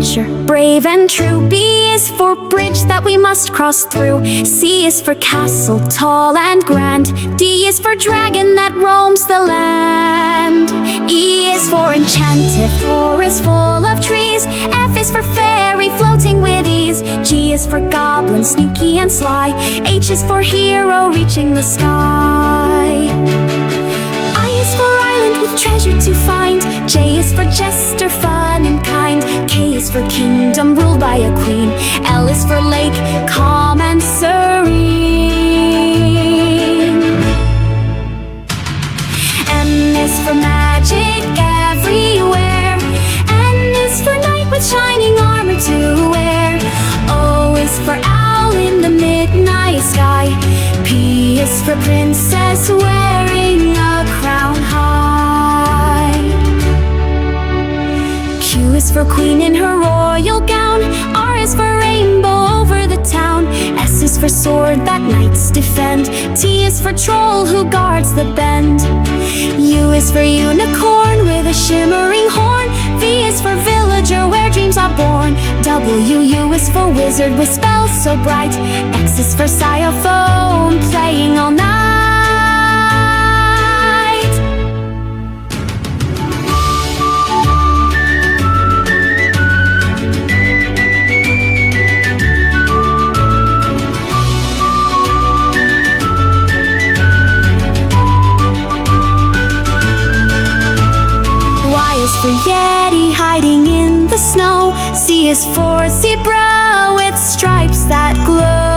adventure, brave and true. B is for bridge that we must cross through. C is for castle, tall and grand. D is for dragon that roams the land. E is for enchanted, forest full of trees. F is for fairy, floating with ease. G is for goblin, sneaky and sly. H is for hero, reaching the sky. I is for island with treasure to find. J is for jester, fun and kind. K is for kingdom ruled by a queen. L is for lake, calm and serene. M is for magic everywhere. N is for knight with shining armor to wear. O is for owl in the midnight sky. P is for princess wearing a crown high. Q is for queen in her royal gown. R is for rainbow over the town. S is for sword that knights defend. T is for troll who guards the bend. U is for unicorn with a shimmering horn. V is for villager where dreams are born. W is for wizard with spells so bright. X is for xylophone playing all night. Y is for yeti hiding in the snow. Z is for zebra with stripes that glow.